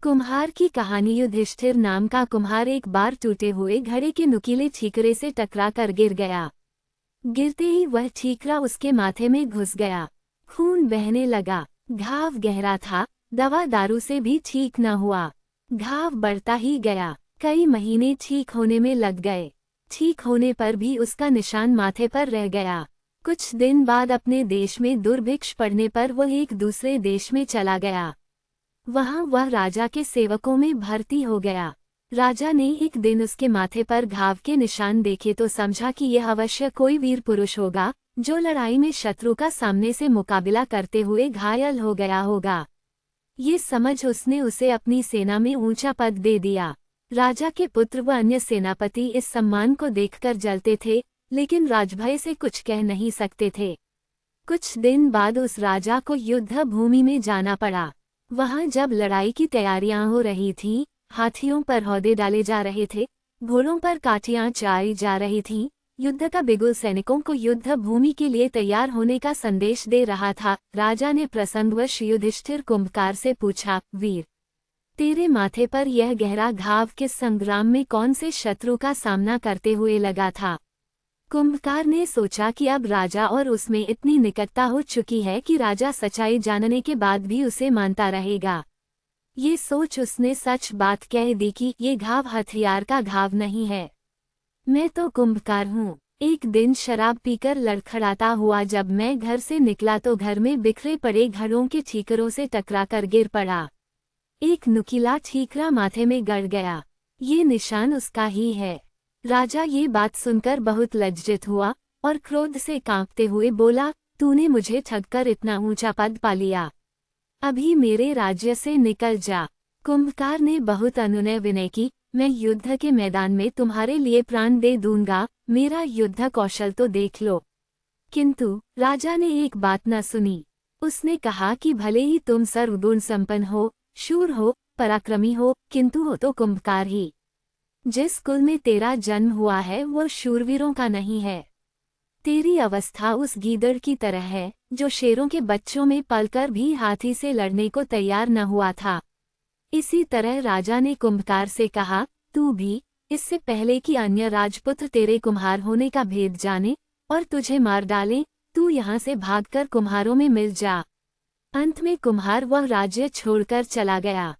कुम्हार की कहानी। युधिष्ठिर नाम का कुम्हार एक बार टूटे हुए घड़े के नुकीले ठीकरे से टकरा कर गिर गया। गिरते ही वह ठीकरा उसके माथे में घुस गया। खून बहने लगा। घाव गहरा था, दवा दारू से भी ठीक न हुआ। घाव बढ़ता ही गया। कई महीने ठीक होने में लग गए। ठीक होने पर भी उसका निशान माथे पर रह गया। कुछ दिन बाद अपने देश में दुर्भिक्ष पड़ने पर वह एक दूसरे देश में चला गया। वहां वह राजा के सेवकों में भर्ती हो गया। राजा ने एक दिन उसके माथे पर घाव के निशान देखे तो समझा कि यह अवश्य कोई वीर पुरुष होगा, जो लड़ाई में शत्रु का सामने से मुकाबला करते हुए घायल हो गया होगा। ये समझ उसने उसे अपनी सेना में ऊंचा पद दे दिया। राजा के पुत्र व अन्य सेनापति इस सम्मान को देखकर जलते थे, लेकिन राजभय से कुछ कह नहीं सकते थे। कुछ दिन बाद उस राजा को युद्ध भूमि में जाना पड़ा। वहां जब लड़ाई की तैयारियां हो रही थीं, हाथियों पर हौदे डाले जा रहे थे, घोड़ों पर काठियां चढ़ाई जा रही थीं, युद्ध का बिगुल सैनिकों को युद्ध भूमि के लिए तैयार होने का संदेश दे रहा था। राजा ने प्रसंगवश युधिष्ठिर कुंभकार से पूछा, वीर, तेरे माथे पर यह गहरा घाव किस संग्राम में कौन से शत्रु का सामना करते हुए लगा था? कुंभकार ने सोचा कि अब राजा और उसमें इतनी निकटता हो चुकी है कि राजा सच्चाई जानने के बाद भी उसे मानता रहेगा। ये सोच उसने सच बात कह दी कि ये घाव हथियार का घाव नहीं है। मैं तो कुंभकार हूँ। एक दिन शराब पीकर लड़खड़ाता हुआ जब मैं घर से निकला तो घर में बिखरे पड़े घड़ों के ठीकरों से टकराकर गिर पड़ा। एक नुकीला ठीकरा माथे में गड़ गया। ये निशान उसका ही है। राजा ये बात सुनकर बहुत लज्जित हुआ और क्रोध से कांपते हुए बोला, तूने मुझे ठगकर इतना ऊंचा पद पा लिया। अभी मेरे राज्य से निकल जा। कुंभकार ने बहुत अनुनय विनय की, मैं युद्ध के मैदान में तुम्हारे लिए प्राण दे दूंगा, मेरा युद्ध कौशल तो देख लो। किंतु राजा ने एक बात न सुनी। उसने कहा कि भले ही तुम सर्वगुण संपन्न हो, शूर हो, पराक्रमी हो, किंतु हो तो कुंभकार ही। जिस कुल में तेरा जन्म हुआ है वो शूरवीरों का नहीं है। तेरी अवस्था उस गीदड़ की तरह है जो शेरों के बच्चों में पलकर भी हाथी से लड़ने को तैयार न हुआ था। इसी तरह राजा ने कुंभकार से कहा, तू भी, इससे पहले कि अन्य राजपुत्र तेरे कुम्हार होने का भेद जाने और तुझे मार डालें, तू यहाँ से भागकर कुम्हारों में मिल जा। अंत में कुम्हार वह राज्य छोड़कर चला गया।